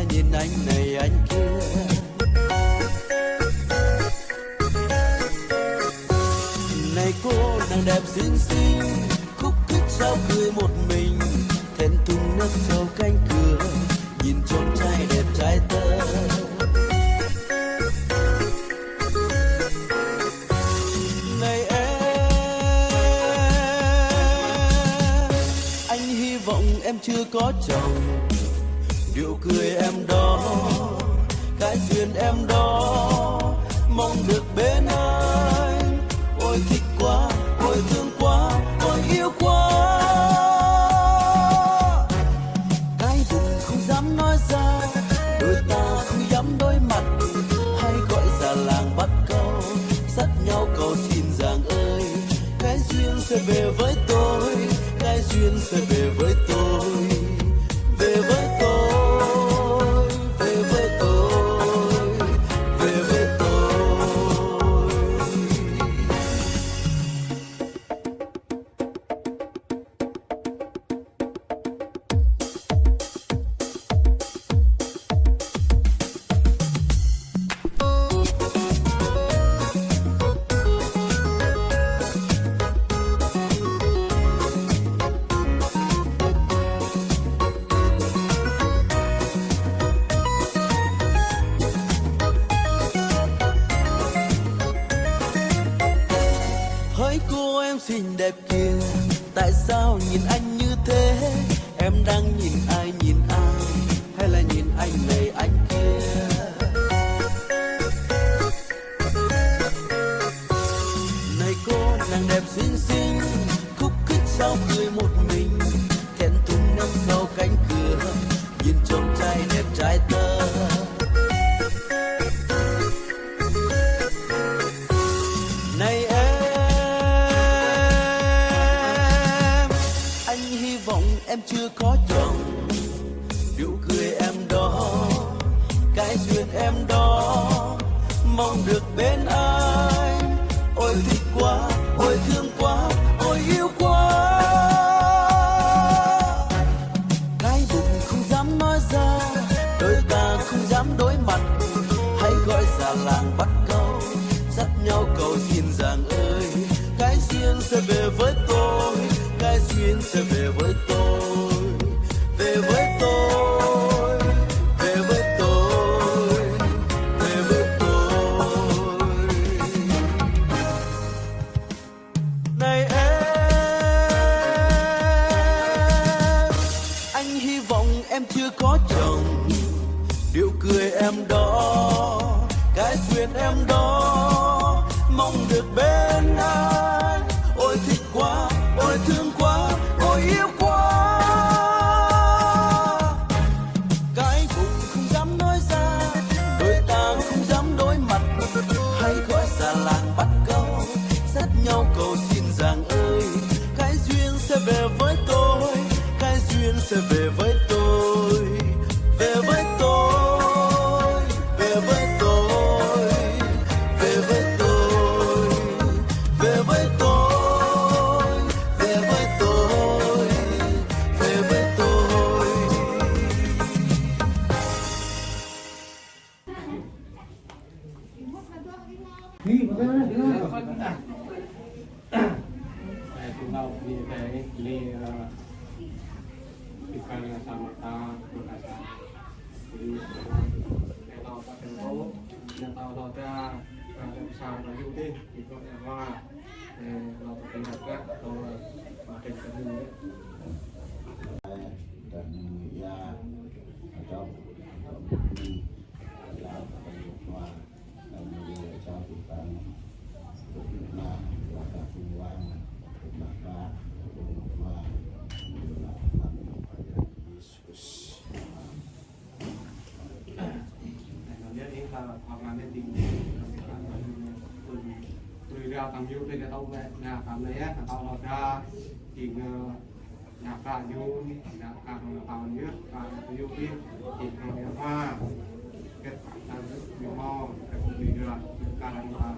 là nhìn anh này anh kia. Này cô nàng đẹp xinh xinh, khúc khích sao cười một mình, thẹn thùng nấp sau cánh cửa, nhìn chàng trai đẹp trai tơ. Này anh hy vọng em chưa có chồng, điệu cười em đó, cái duyên em đó, mong được bên anh. Ôi thích quá, ôi thương quá, ôi yêu quá. Cái bụng không dám nói ra, đôi ta không dám đối mặt, hay gọi già làng bắt câu, dắt nhau cầu xin rằng ơi, cái duyên sẽ về với tôi, cái duyên sẽ về với tôi, về với tôi, về với tôi, về với tôi. Hỡi cô em xinh đẹp kia, tại sao nhìn anh như thế? Em đang nhìn ai hay là nhìn anh này anh kia? Này cô nàng đẹp xinh xinh, khúc khích sao cười một mình, thẹn thùng nằm sau cánh cửa, nhìn chàng trai đẹp trai tơ. Này anh hy vọng em chưa có chồng, điệu cười em đó, cái duyên em đó, mong được bên anh. Ôi thích quá, ôi thương quá, ôi yêu quá. Cái bụng không dám nói ra, đôi ta không dám đối mặt, hãy gọi già làng bắt câu, dắt nhau cầu xin rằng ơi, cái duyên sẽ về với tôi, cái duyên sẽ về với tôi, về với tôi, về với tôi, về với tôi. Này anh hy vọng em chưa có chồng, điệu cười em đó, cái duyên em đó, mong được bên anh. Ôi thích quá, ôi thương quá, ôi yêu quá. Cái bụng không dám nói ra, đôi ta không dám đối mặt, hay gọi già làng bắt câu, dắt nhau cầu xin rằng ơi, cái duyên sẽ về với tôi, cái duyên sẽ về với tôi, về với tôi, về với tôi, về với tôi, về với tôi, về với tôi, về với tôi. Tunggal di ikan sama ta berkasa. Jadi kalau pakai tahu, yang tahu ta bisa maju deh. Itu yang mana? Kalau pakai harga atau pakai kayu. Dan ya atau adalah penyuplai dan menjadi bukan berfitnah, berkata uang, berbakar, berubah, melakukan pada Yesus. Kemudian ini kalau pamannya tinggi, tôi ra tầm yêu thì tao về nhà cảm thấy là tao ra thì nhà cả yêu nhà cả tao nhớ và yêu đi thì ngày hoa kết tao rất nhiều mò cái công việc là cả là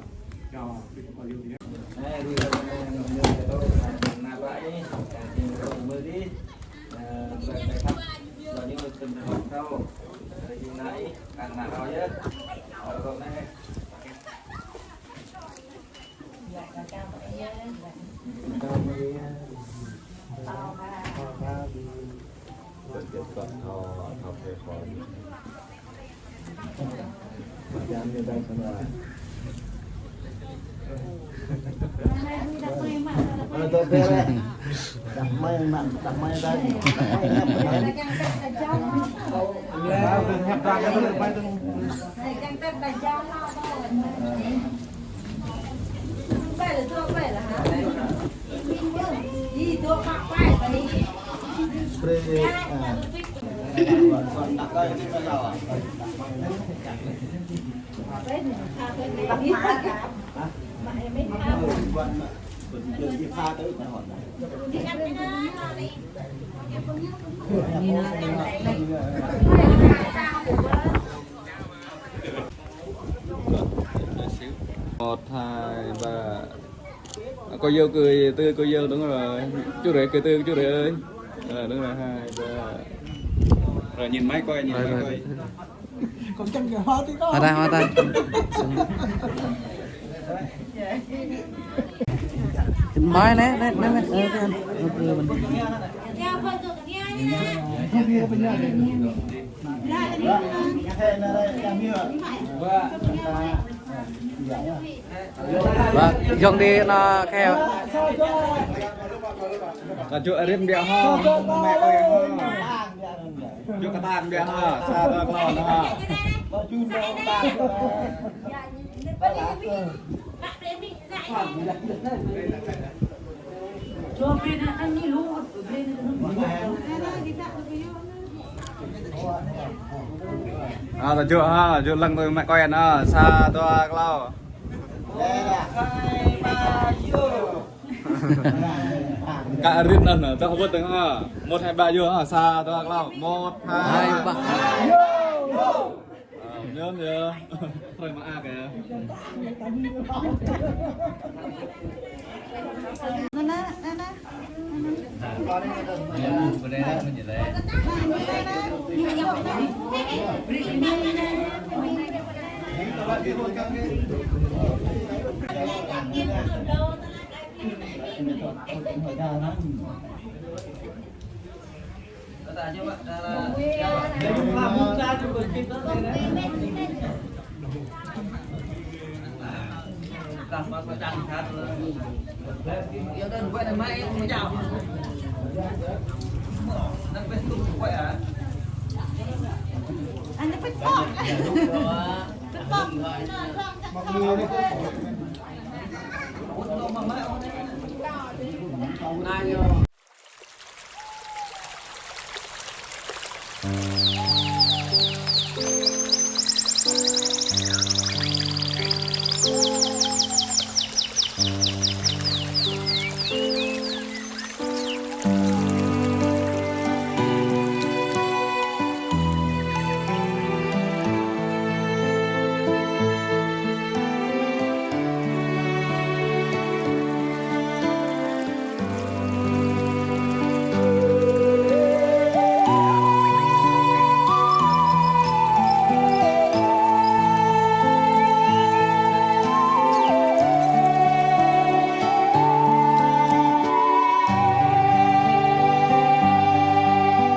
cho việc có yêu đi. Này đi rồi người tôi là vậy thì rồi mới đi về khách và những người từng học sau Càng nào thôi chứ. Rồi này. Kết quả thọ phê khỏi Jangan kita semua. Untuk beres, damai tadi. Spray. Còn đặt đây đi bây giờ. Đi pha tới nhà họ. Một, hai, ba. Cô dâu cười tươi, cô dâu đúng rồi. Chú rể cười tươi, chú rể ơi. Đúng rồi, hai, ba. Rồi nhìn máy coi, nhìn máy coi. Còn chân kìa hoa tí có. Hoa tay. Máy nè, nè. Vâng, dùng đi nó theo. Còn chú Arin bia ho, mẹ ơi ho. Chú cái tàn bia ho, xa ra con ho. Cho bên anh đi luôn, bên Là chú ha, chú lăng tôi mẹ coi anh ha, xa toa lâu. Cả Arin ẩn tao không biết tiếng ha. 1, 2, 3 vô ha, xa toa lâu. 1, 2, 3. Nhớ. Thôi mà a kìa. Yêu tên quay này mai em mới chào. Đang bên tụi quay à? anh nó biết bóp.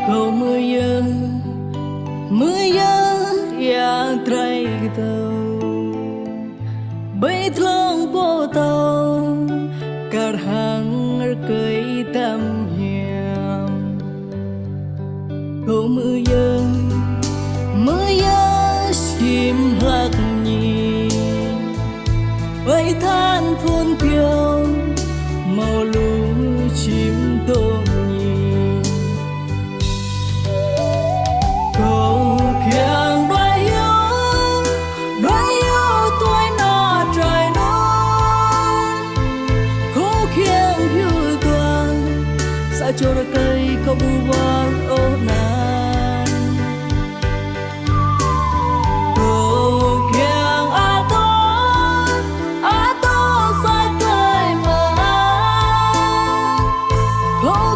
Kau mưa yang trai tàu bay thong bộ tàu cả hàng cây tam hiền. Kau mưa chim lạc nhì bay than phun phiêu màu lũ chim tôm nhì. Cầu kiêng đôi yêu tôi nó trời non. Cầu kiêng hiu toàn sao cho ra cây có bu var ô nan. Cầu kiêng a to sai cây mà. Cầu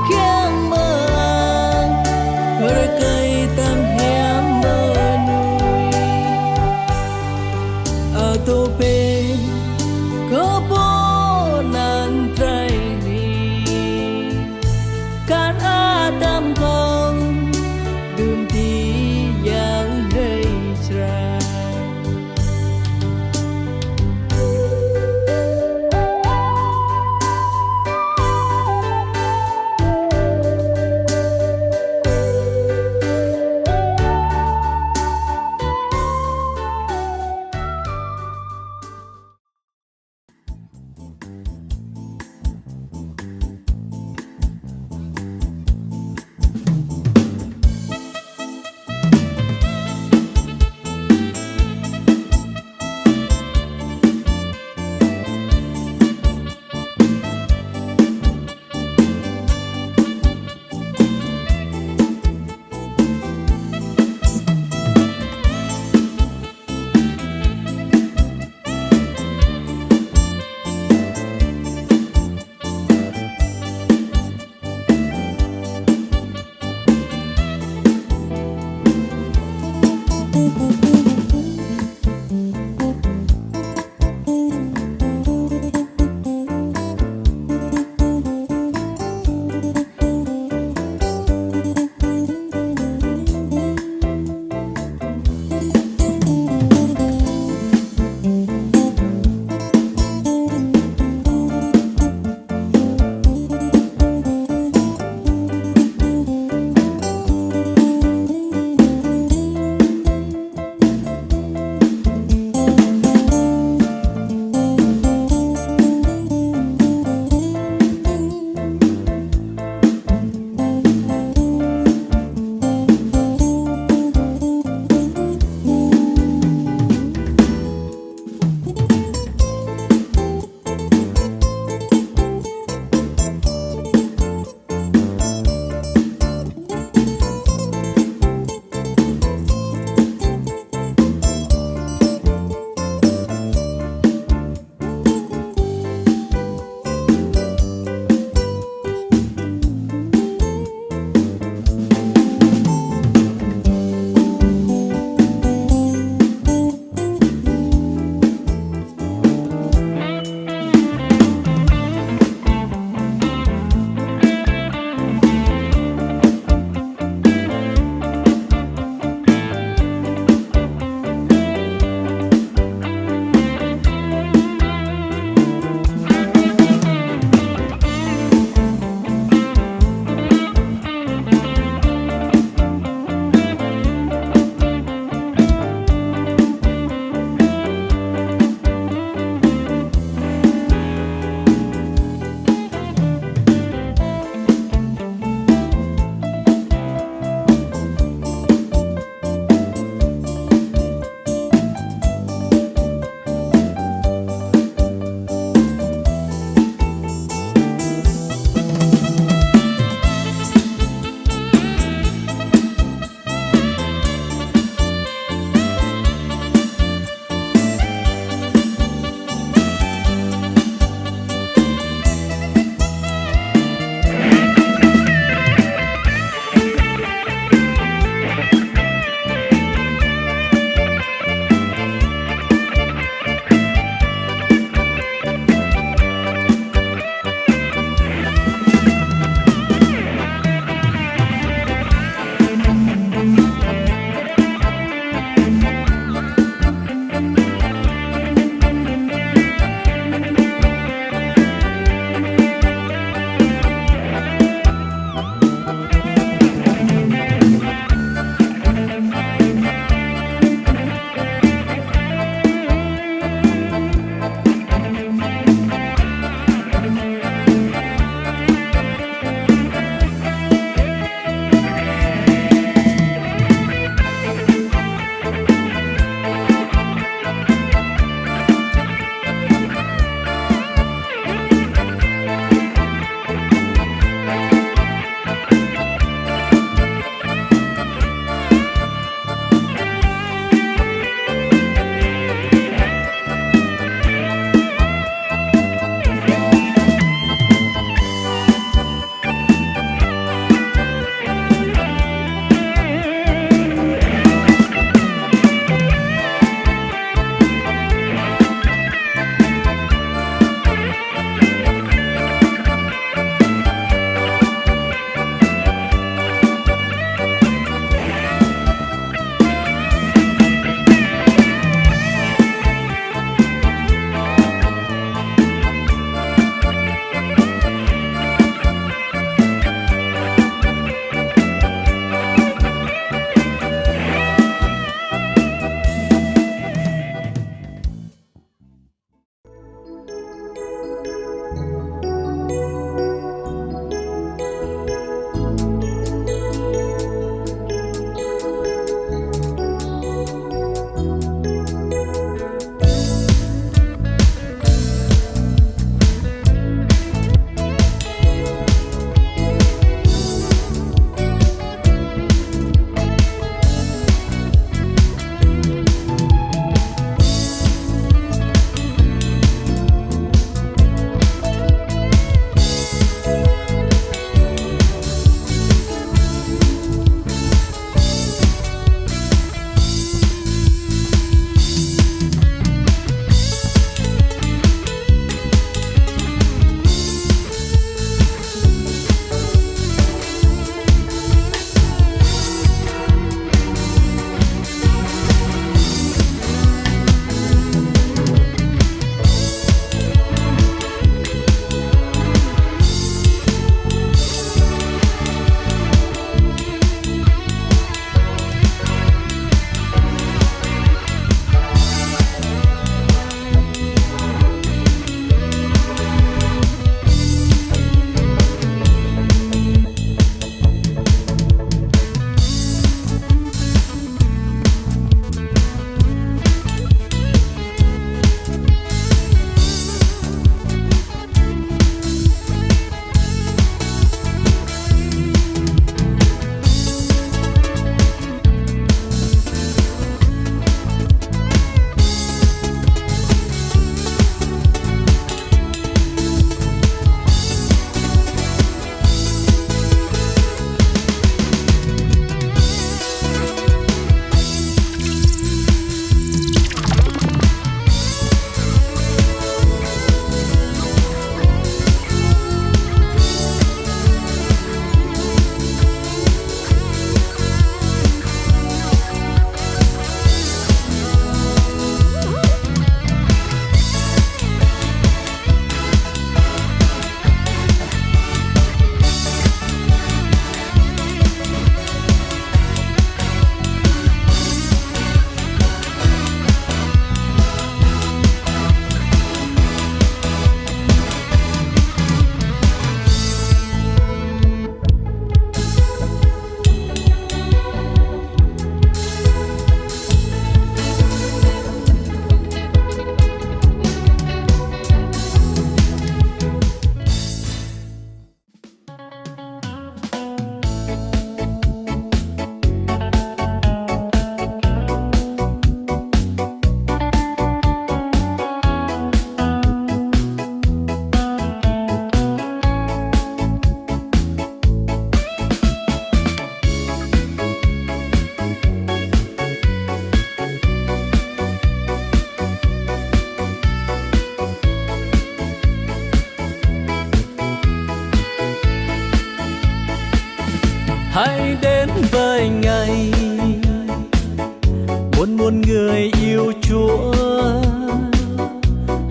muôn muôn người yêu Chúa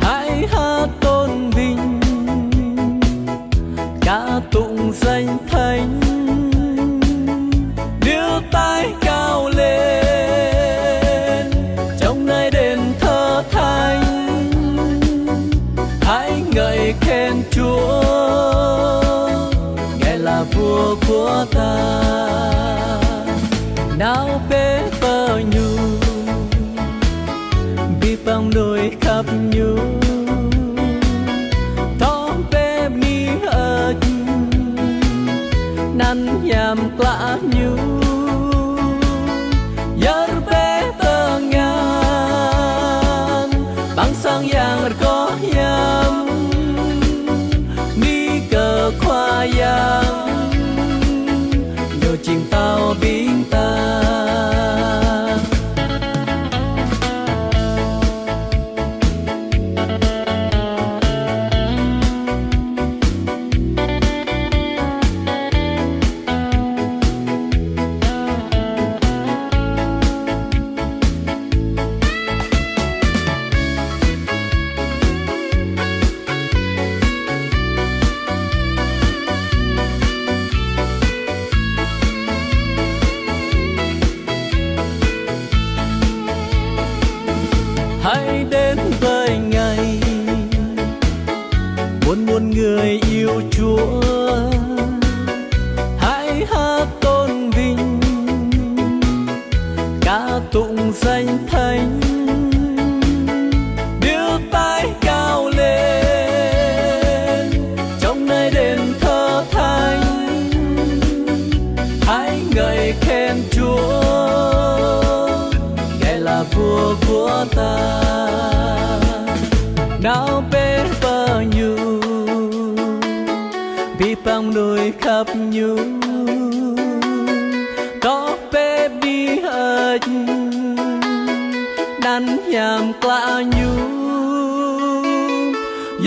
hãy hát tôn vinh ca tụng danh Thánh, đưa tay cao lên trong nơi đền thờ thánh, hãy ngợi khen Chúa, Ngài là vua của ta. Nào bế bờ nhu bi băng đôi khắp nhu tó bế mi ớt năn nhàm lạ nhu yar bế tơ ngàn băng sang yang có yam mi cờ khoa yang nhiều chim tao biến ta. Hãy đến với Ngài muôn muôn người yêu Chúa, hãy hát tôn vinh ca tụng danh Thánh, đưa tay cao lên trong nơi đền thờ thánh, hãy ngợi khen Chúa, Ngài là vua của ta. Nào bế bờ nhu bi băng đôi khắp nhu đó bế bi ớt năn nhàm lạ nhu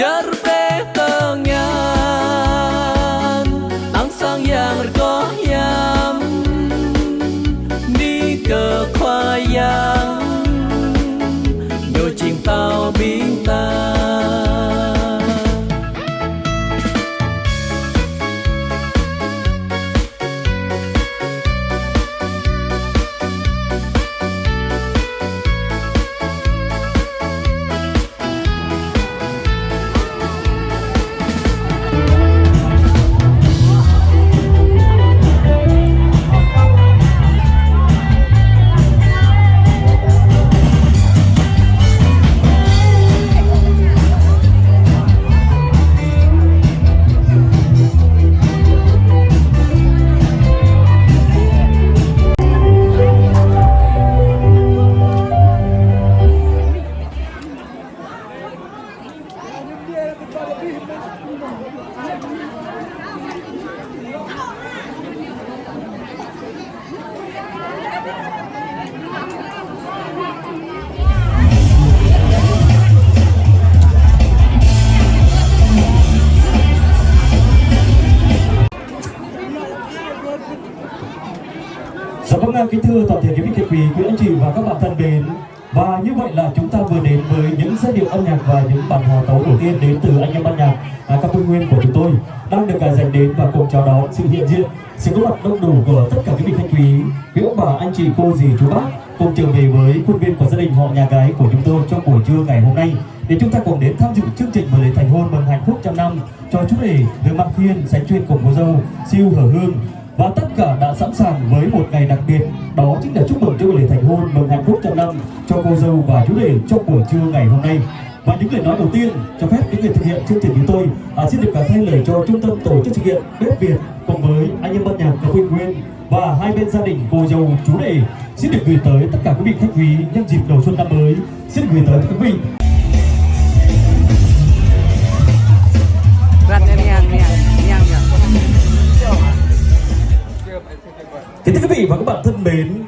yar bế tơ ngàn ang sang yang có yam ni cờ khoa yang nhiều chim tao biến ta. Dạ vâng, kính thưa toàn thể quý vị khách quý, quý anh chị và các bạn thân mến, và như vậy là chúng ta vừa đến với những giai điệu âm nhạc và những bản hòa tấu đầu tiên đến từ anh em ban nhạc các quân nguyên của chúng tôi đang được dành đến và cùng chào đón sự hiện diện, sự có mặt đông đủ của tất cả quý vị khách quý, quý ông bà, anh chị, cô, dì, chú bác cùng trở về với khuôn viên của gia đình họ nhà gái của chúng tôi trong buổi trưa ngày hôm nay để chúng ta cùng đến tham dự chương trình mời lễ thành hôn mừng hạnh phúc trăm năm cho chú rể Lương Văn Khiên sánh chuyên cùng cô dâu Siêu Hở Hương. Và tất cả đã sẵn sàng với một ngày đặc biệt, đó chính là chúc mừng cho buổi lễ thành hôn mừng hạnh phúc trăm năm cho cô dâu và chú rể trong buổi trưa ngày hôm nay. Và những lời nói đầu tiên cho phép những người thực hiện chương trình chúng tôi xin được thay lời cho trung tâm tổ chức thực hiện Bếp Việt cùng với anh em ban nhạc và Quỳnh Nguyên và hai bên gia đình cô dâu chú rể xin được gửi tới tất cả quý vị khách quý nhân dịp đầu xuân năm mới, xin gửi tới quý vị. Kính thưa quý vị và các bạn thân mến,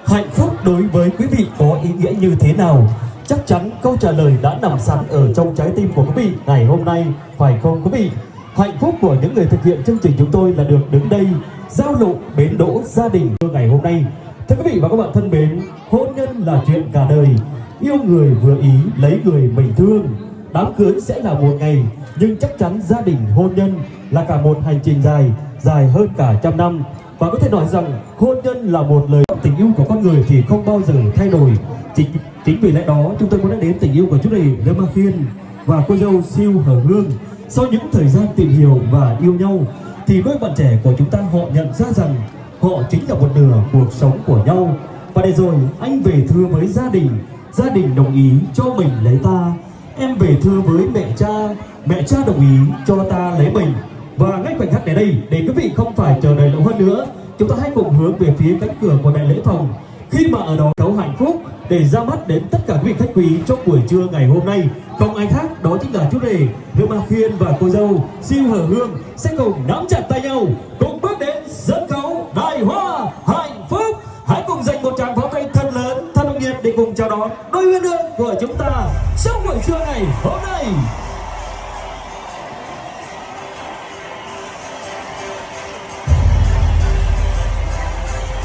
hạnh phúc đối với quý vị có ý nghĩa như thế nào? Chắc chắn câu trả lời đã nằm sẵn ở trong trái tim của quý vị ngày hôm nay, phải không quý vị? Hạnh phúc của những người thực hiện chương trình chúng tôi là được đứng đây giao lộ bến đỗ gia đình ngày hôm nay. Thưa quý vị và các bạn thân mến, hôn nhân là chuyện cả đời. Yêu người vừa ý, lấy người mình thương. Đám cưới sẽ là một ngày, nhưng chắc chắn gia đình hôn nhân là cả một hành trình dài, dài hơn cả trăm năm. Và có thể nói rằng hôn nhân là một lời tình yêu của con người thì không bao giờ thay đổi. Chính vì lẽ đó chúng tôi muốn đến tình yêu của chú rể Lê Ma Khiên và cô dâu Siêu Hờ Hương. Sau những thời gian tìm hiểu và yêu nhau thì đôi bạn trẻ của chúng ta họ nhận ra rằng họ chính là một nửa cuộc sống của nhau. Và để rồi anh về thưa với gia đình đồng ý cho mình lấy ta. Em về thưa với mẹ cha đồng ý cho ta lấy mình. Và ngay khoảnh khắc này đây, để quý vị không phải chờ đợi lâu hơn nữa, chúng ta hãy cùng hướng về phía cánh cửa của đại lễ phòng. Khi mà ở đó có hạnh phúc để ra mắt đến tất cả quý vị khách quý trong buổi trưa ngày hôm nay. Không ai khác đó chính là chú rể Lê Ma Khiên và cô dâu Siêu Hờ Hương sẽ cùng nắm chặt tay nhau, cùng bước đến sân khấu Đài Hoa Hạnh Phúc. Hãy cùng dành một tràng pháo tay thật lớn, thật nồng nhiệt để cùng chào đón đôi uyên ương của chúng ta trong buổi trưa ngày hôm nay.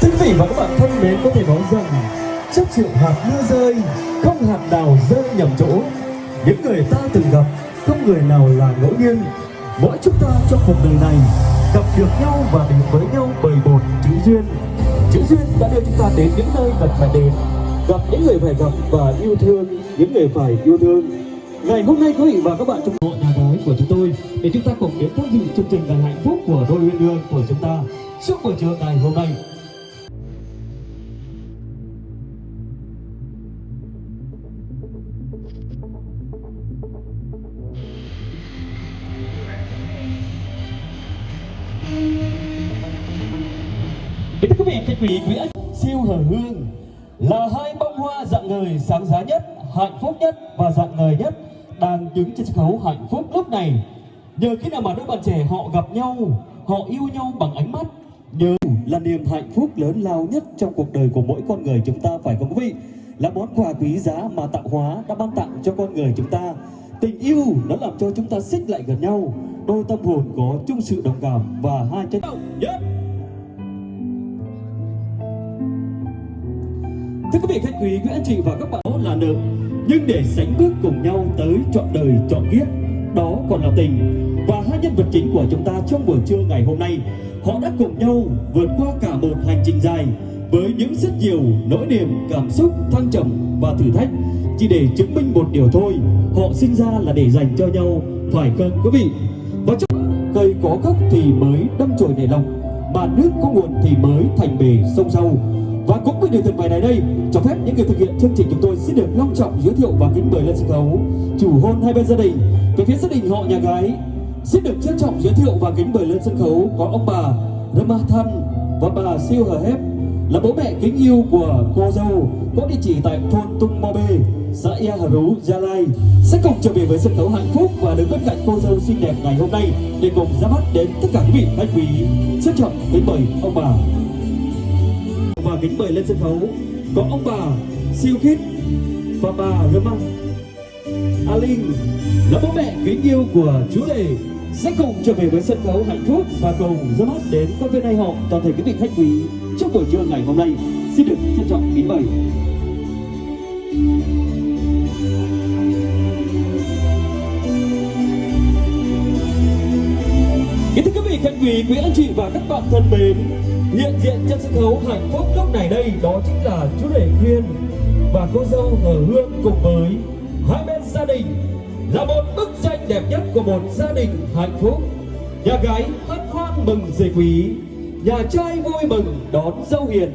Thưa quý vị và các bạn thân mến, có thể nói rằng chắc triệu hạt mưa rơi, không hạt nào rơi nhầm chỗ. Những người ta từng gặp, không người nào là ngẫu nhiên. Mỗi chúng ta trong cuộc đời này gặp được nhau và đến với nhau bởi một chữ duyên. Chữ duyên đã đưa chúng ta đến những nơi cần phải đến, gặp những người phải gặp và yêu thương những người phải yêu thương. Ngày hôm nay quý vị và các bạn trong hội nhà gái của chúng tôi để chúng ta cùng đến tham dự chương trình ngày hạnh phúc của đôi uyên ương của chúng ta suốt buổi trưa ngày hôm nay. Thưa quý vị, khách quý anh Siêu Hờ Hương là hai bông hoa rạng ngời sáng giá nhất, hạnh phúc nhất và rạng ngời nhất đang đứng trên sân khấu hạnh phúc lúc này. Nhờ khi nào mà đôi bạn trẻ họ gặp nhau, họ yêu nhau bằng ánh mắt, nhờ là niềm hạnh phúc lớn lao nhất trong cuộc đời của mỗi con người chúng ta, phải không quý vị? Là món quà quý giá mà tạo hóa đã ban tặng cho con người chúng ta. Tình yêu nó làm cho chúng ta xích lại gần nhau, đôi tâm hồn có chung sự đồng cảm và hai chân nhất. Thưa quý vị khách quý, quý anh chị và các bạn, đó là nợ, nhưng để sánh bước cùng nhau tới trọn đời trọn kiếp, đó còn là tình. Và hai nhân vật chính của chúng ta trong buổi trưa ngày hôm nay, họ đã cùng nhau vượt qua cả một hành trình dài với những rất nhiều nỗi niềm, cảm xúc, thăng trầm và thử thách, chỉ để chứng minh một điều thôi: họ sinh ra là để dành cho nhau, phải không quý vị? Và trong cây có gốc thì mới đâm chồi nảy lộc, mà nước có nguồn thì mới thành bể sông sâu. Và cũng với điều tuyệt vời này đây, cho phép những người thực hiện chương trình chúng tôi xin được long trọng giới thiệu và kính mời lên sân khấu chủ hôn hai bên gia đình. Về phía gia đình họ nhà gái xin được trân trọng giới thiệu và kính mời lên sân khấu có ông bà Rama Than và bà Siêu Hờ Hép, là bố mẹ kính yêu của cô dâu, có địa chỉ tại thôn Tung Mo Bê, xã Ea Hà Rú, Gia Lai, sẽ cùng trở về với sân khấu hạnh phúc và đứng bên cạnh cô dâu xinh đẹp ngày hôm nay để cùng ra mắt đến tất cả quý vị khách quý. Trân trọng kính mời ông bà và kính mời lên sân khấu có ông bà Siêu Khít và bà Rama Linh, là bố mẹ kính yêu của chú rể, sẽ cùng trở về với sân khấu hạnh phúc và cùng ra mắt đến con viên này họ toàn thể quý vị khách quý trong buổi trưa ngày hôm nay. Xin được trân trọng kính mời. Kính thưa quý vị khách quý, quý anh chị và các bạn thân mến, hiện diện trên sân khấu hạnh phúc lúc này đây đó chính là chú rể Khiên và cô dâu Hờ Hương cùng với hai bên gia đình, là một bức tranh đẹp nhất của một gia đình hạnh phúc. Nhà gái hân hoan mừng rể quý, nhà trai vui mừng đón dâu hiền.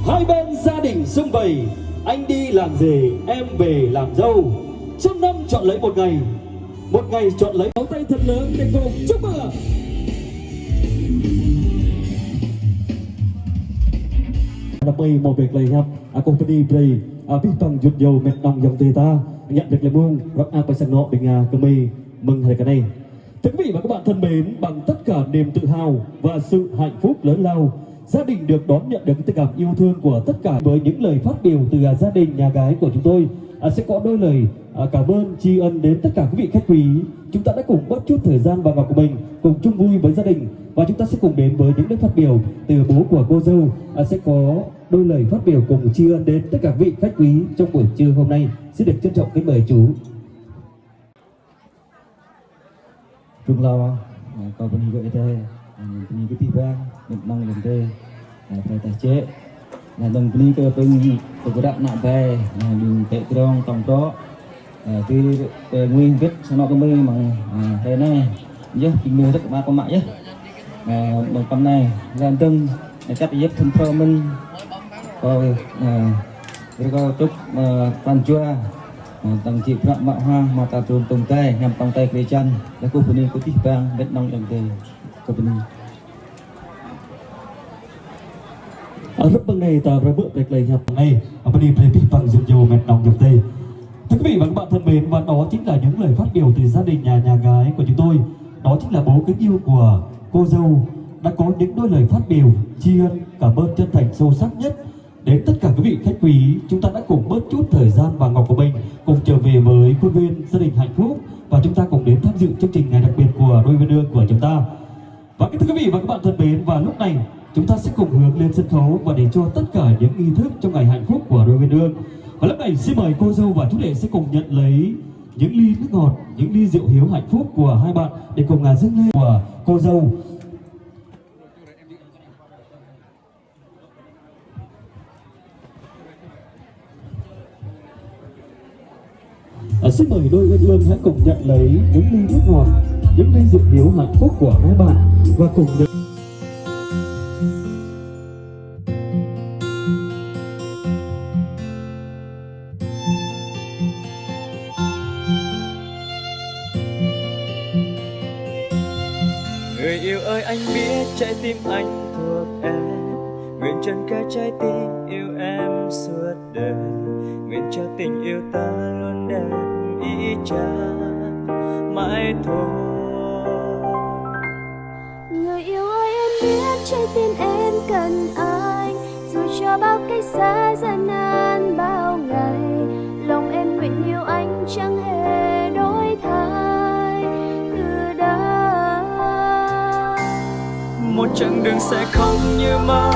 Hai bên gia đình sum vầy, anh đi làm rể em về làm dâu. Trăm năm chọn lấy một ngày chọn lấy. Pháo tay thật lớn để cùng chúc mừng. Đập một việc lời hấp, công ty play, biết bằng dụt dầu mệt đồng dòng tề ta, nhận được lời buông, rất ác phải sang nọ bình cơ mì mừng hay cái này. Thưa quý vị và các bạn thân mến, bằng tất cả niềm tự hào và sự hạnh phúc lớn lao, gia đình được đón nhận được tình cảm yêu thương của tất cả. Với những lời phát biểu từ gia đình nhà gái của chúng tôi, sẽ có đôi lời cảm ơn tri ân đến tất cả quý vị khách quý. Chúng ta đã cùng bớt chút thời gian và ngọc của mình cùng chung vui với gia đình, và chúng ta sẽ cùng đến với những lời phát biểu từ bố của cô dâu. Sẽ có đôi lời phát biểu cùng tri ân đến tất cả vị khách quý trong buổi trưa hôm nay. Xin được trân trọng kính mời chú. Trung lo có bên gọi thế bên cái tivi mình mong lên thế phải tài chế là đồng bên cái bên cái đạn nặng về mình tệ trong tổng đó thì nguyên viết sau đó có mấy bằng thế này nhé kinh mưa tất cả ba con mạng nhé bằng con này làm từng chắc giúp thân thơ mình rồi có chúc toàn chua tăng chị phạm mạo hoa mà ta trốn tông tay nhằm tông tay về chân để cô phụ có tí vang đất nông đồng tề cô phụ ở lúc bên này ta ra bước đẹp lời nhập này ở bên đi về tí vang dùng dầu mệt nông đồng tề. Thưa quý vị và các bạn thân mến, và đó chính là những lời phát biểu từ gia đình nhà gái của chúng tôi. Đó chính là bố kính yêu của cô dâu đã có những đôi lời phát biểu tri ân cảm ơn chân thành sâu sắc nhất đến tất cả quý vị khách quý. Chúng ta đã cùng bớt chút thời gian và ngọc của mình cùng trở về với khuôn viên gia đình hạnh phúc và chúng ta cùng đến tham dự chương trình ngày đặc biệt của đôi bên đường của chúng ta. Và thưa quý vị và các bạn thân mến, và lúc này chúng ta sẽ cùng hướng lên sân khấu và để cho tất cả những nghi thức trong ngày hạnh phúc của đôi bên đường. Và lúc này xin mời cô dâu và chú rể sẽ cùng nhận lấy những ly nước ngọt, những ly rượu hiếu hạnh phúc của hai bạn để cùng dâng lên của cô dâu. Xin mời đôi uyên ương hãy cùng nhận lấy những ly nước ngọt, những ly rượu hiếu hạnh phúc của hai bạn và cùng được người yêu ơi, anh biết trái tim anh thuộc em, nguyện trần cả trái tim yêu em suốt đời, nguyện cho tình yêu ta luôn đẹp ý chang mãi thôi. Người yêu ơi, em biết trái tim em cần anh, dù cho bao cách xa gian nan bao ngày, lòng em nguyện yêu anh chẳng hề đổi thay từ đây. Một chặng đường sẽ không như mơ,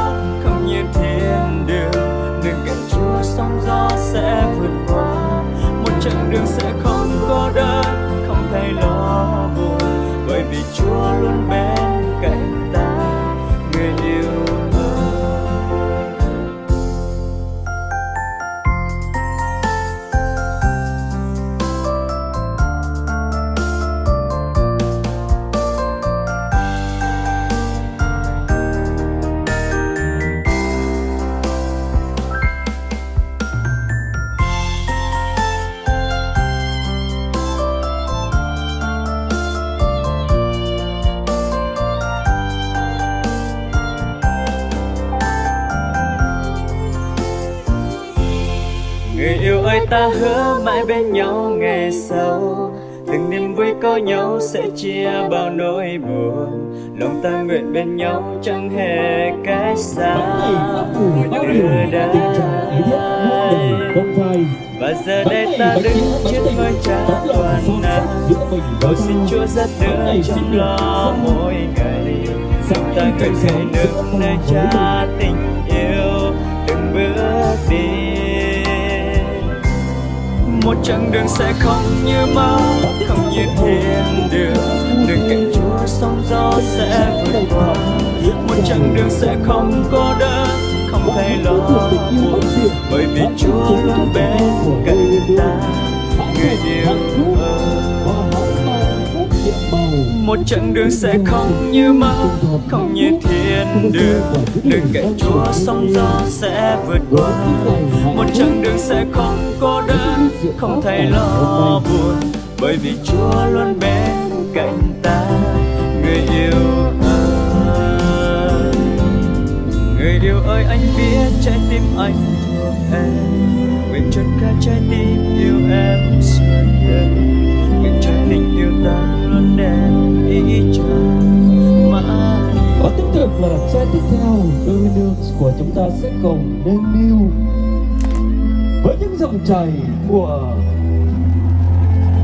không như thiên đường, đừng cạnh Chúa sóng gió sẽ vượt qua. Một chặng đường sẽ không cô đơn, không thấy lo buồn, bởi vì Chúa luôn bên cạnh ta, người yêu ơi. Người yêu ơi, ta hứa mãi bên nhau ngày sau, từng niềm vui có nhau sẽ chia bao nỗi buồn, lòng ta nguyện bên nhau chẳng hề cách xa từ đây. Và giờ đây ta đứng trên ngôi cha toàn năng, cầu xin Chúa dắt đỡ chăm lo mỗi ngày, lòng ta nguyện khởi nước nơi cha tình yêu từng bước đi. Một chặng đường sẽ không như mơ, không như thiên đường, đường cạnh Chúa sóng gió sẽ vượt qua. Một chặng đường sẽ không cô đơn, không thấy lo buồn, bởi vì Chúa luôn bên cạnh ta, người yêu ơi. Một chặng đường sẽ không như mơ, không như thiên đường, đường cạnh Chúa sóng gió sẽ vượt qua. Một chặng đường sẽ không cô đơn, không thấy lo buồn, bởi vì Chúa luôn bên cạnh ta, người yêu ơi. Người yêu ơi, anh biết trái tim anh thuộc em, nguyện trọn cả trái tim yêu em suốt đời, nguyện cho tình yêu ta luôn đẹp ý chang mãi. Và tiếp tục là set tiếp theo, đôi bên đường của chúng ta sẽ cùng nâng niu với những dòng chảy của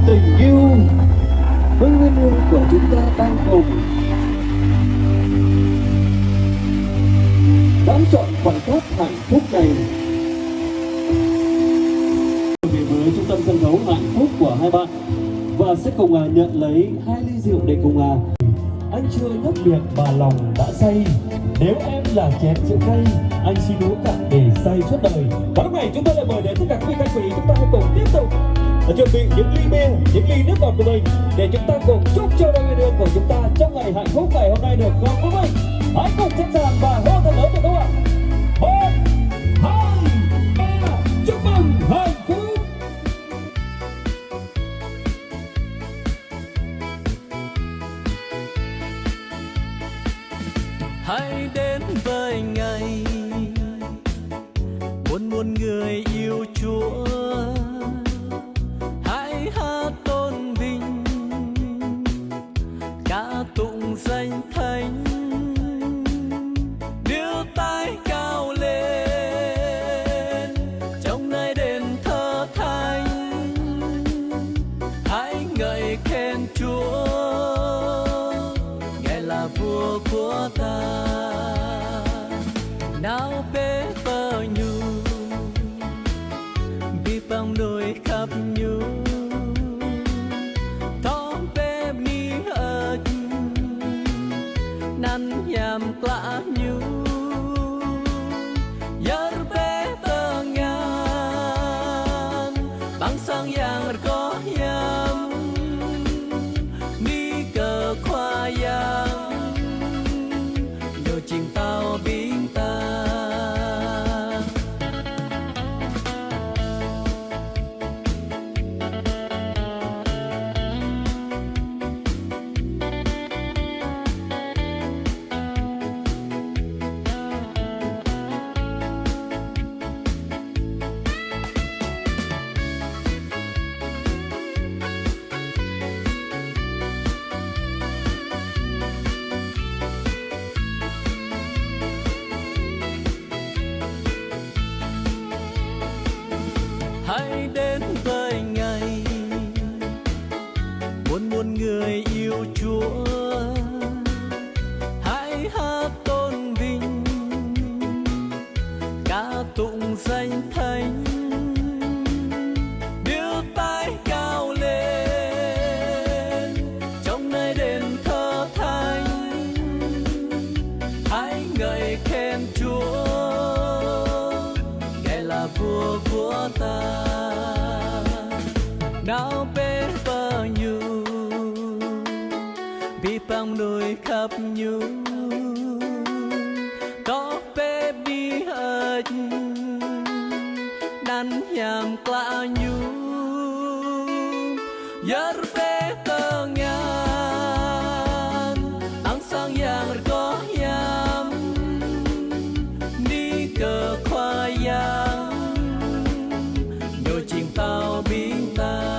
tình yêu. Đôi bên đường của chúng ta đang cùng đắm trọn khoảnh khắc hạnh phúc này. Về với trung tâm sân khấu hạnh phúc của hai bạn và sẽ cùng nhận lấy 2 ly rượu để cùng anh chưa nhấp miệng mà lòng đã say. Nếu em là chén rượu cay, anh xin uống cạn để say suốt đời. Và lúc này chúng tôi lại mời đến tất cả quý khách quý, chúng ta hãy cùng tiếp tục chuẩn bị những ly bia, những ly nước ngọt của mình để chúng ta cùng chúc cho đôi bên đường của chúng ta trong ngày hạnh phúc ngày hôm nay được gặp với mình. Hãy cùng sẵn sàng và hô thật lớn được không ạ? 1, 2, 3, chúc mừng hạnh phúc. Hãy đến với ngày muôn người yêu Chúa, hãy hát tôn vinh ca tụng danh Thánh, đưa tay cao lên trong nơi đền thờ thánh. Hãy ngợi khen Chúa, Ngài là vua của ta. Nào bế bờ nhu bi bằng đôi khắp nhu thó bế mi ớt năn nhàm klã nhu yar bế tơ ngàn bang sang yang có yam ni cờ khoa yang đôi chim tao biến ta. Hãy đến với ngày muôn người yêu Chúa, hãy hát tôn vinh ca tụng danh Thánh, đưa tay cao lên trong nơi đền thờ thánh. Hãy ngợi khen Chúa, Ngài là vua của ta. Nào bế bờ nhu bi bằng đôi khắp nhu có bế bi ớt năn nhàm klã nhu yar bế tơ ngàn ang sang yang có yam ni cờ khoa yang đôi chim tao biến ta.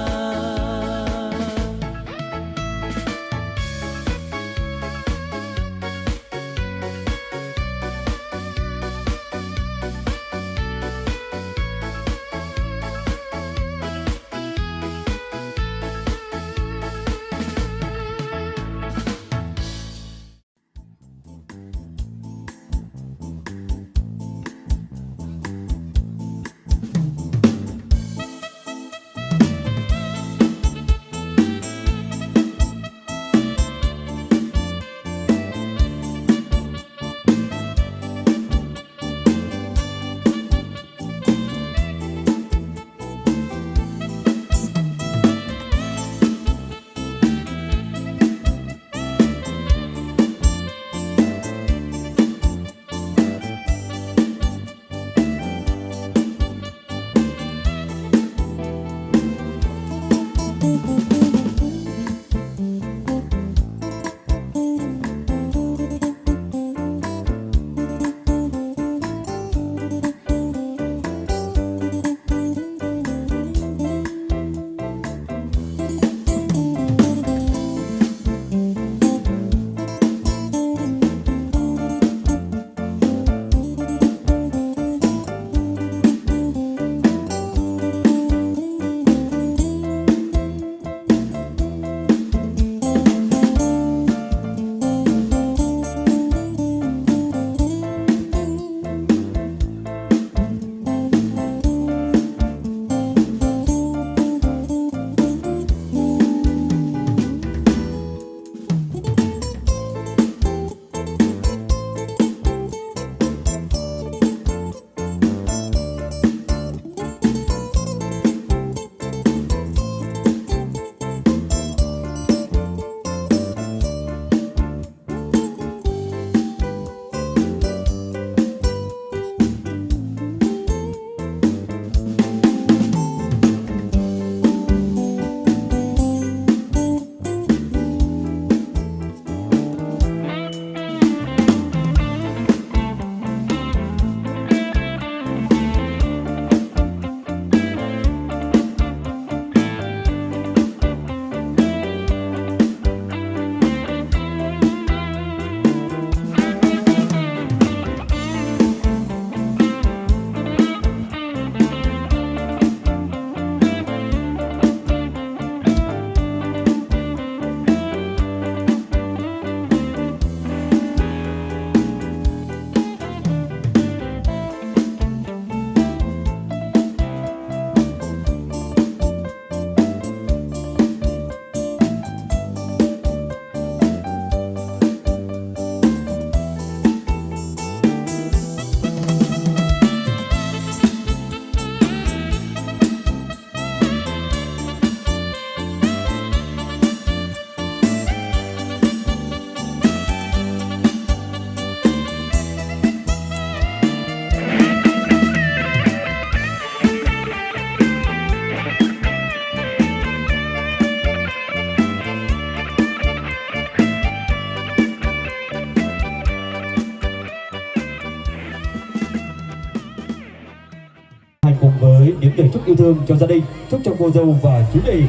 lời chúc yêu thương cho gia đình, chúc cho cô dâu và chú rể.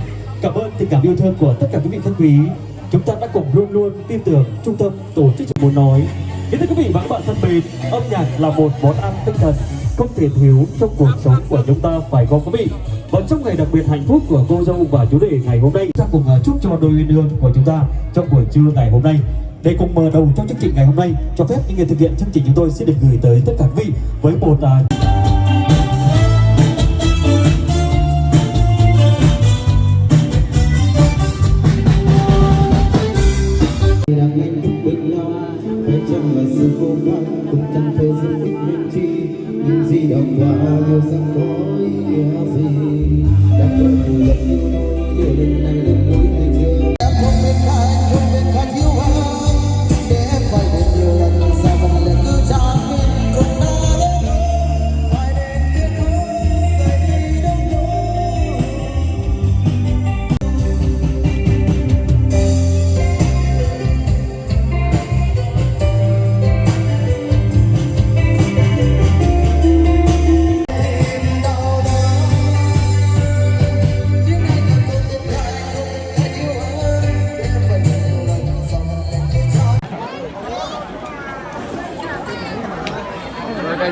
Cảm ơn tình cảm yêu thương của tất cả quý vị thân quý. Chúng ta đã cùng luôn luôn tin tưởng, trung tâm tổ chức muốn nói. Kính thưa quý vị và các bạn thân mến, âm nhạc là một món ăn tinh thần không thể thiếu trong cuộc sống của chúng ta, phải không quý vị? Và trong ngày đặc biệt hạnh phúc của cô dâu và chú rể ngày hôm nay, ta cùng chúc cho đôi uyên ương của chúng ta trong buổi trưa ngày hôm nay. Để cùng mở đầu trong chương trình ngày hôm nay, cho phép những người thực hiện chương trình chúng tôi sẽ được gửi tới tất cả quý vị với một cả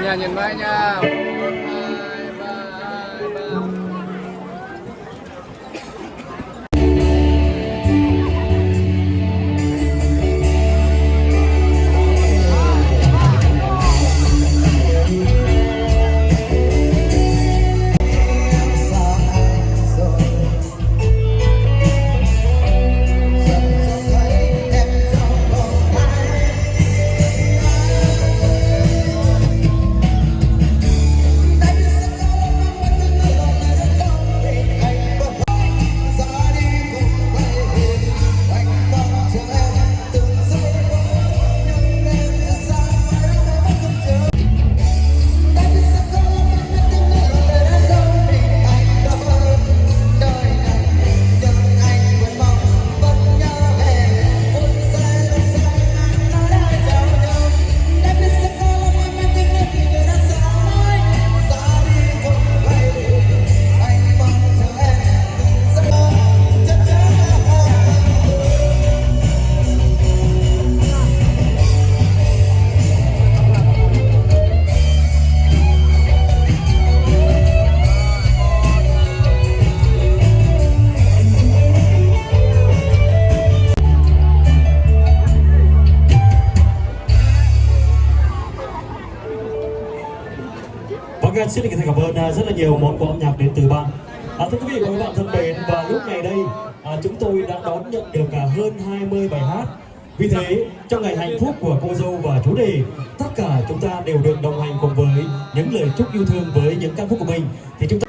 nhà nhìn vai nha. Xin được cảm ơn rất là nhiều món quà âm nhạc đến từ bạn. Thưa quý vị và các bạn thân mến, và lúc này đây chúng tôi đã đón nhận được hơn 20 bài hát. Vì thế, trong ngày hạnh phúc của cô dâu và chú rể, tất cả chúng ta đều được đồng hành cùng với những lời chúc yêu thương với những ca khúc của mình. Thì chúng ta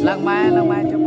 Lần mai chúc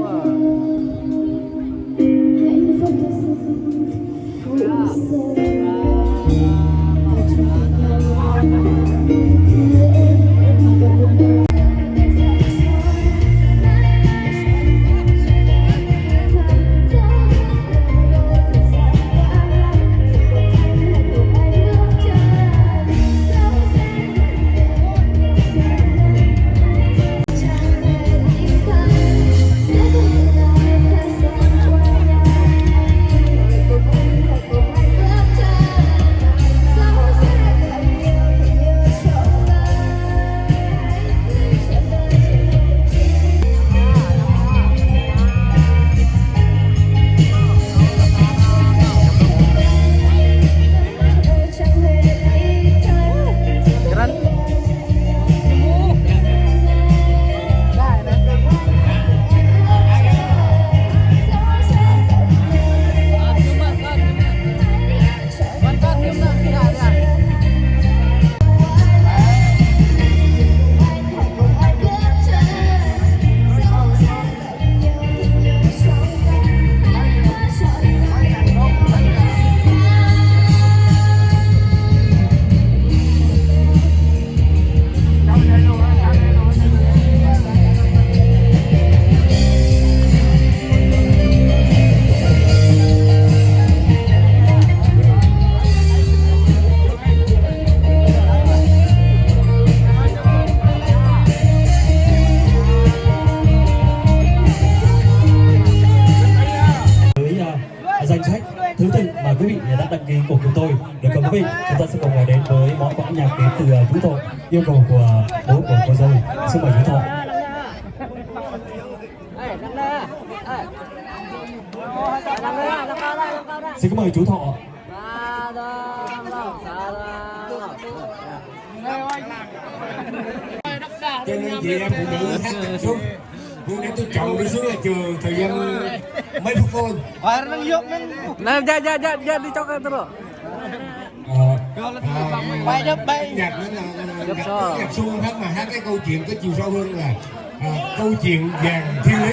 danh sách thứ tự mà quý vị đã đăng ký của chúng tôi. Được không quý vị? Chúng ta sẽ cùng đến với món quà âm nhạc đến từ chú Thọ, yêu cầu của bố của cô dâu. Xin mời chú Thọ. Xin cảm ơn chú Thọ. Cho nên chị em phụ nữ hát tập trung. Hôm nay tôi chọn đi xuống nhà trường thời gian mấy phút thôi. Nah, ja đi cho cái terus. Nhạc nó là nhạc xuông hết mà hát cái câu chuyện có chiều sâu hơn là câu chuyện vàng thiên lý.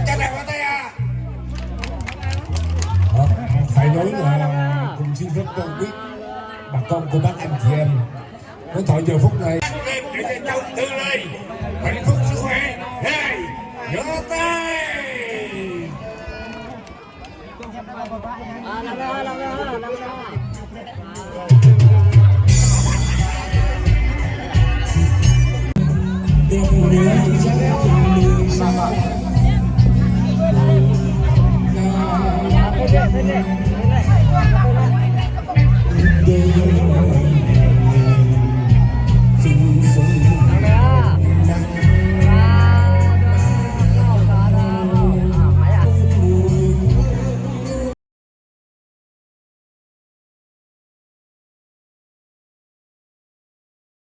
Chắc là có tay à. Phải nói là cùng xin phép con biết bà con cô bác anh chị em có thọ giờ phút này để cho cháu tương lai hạnh phúc sức khỏe. Hey, giơ tay. Hãy subscribe cho kênh Ghiền Mì Gõ để không bỏ lỡ những video hấp dẫn.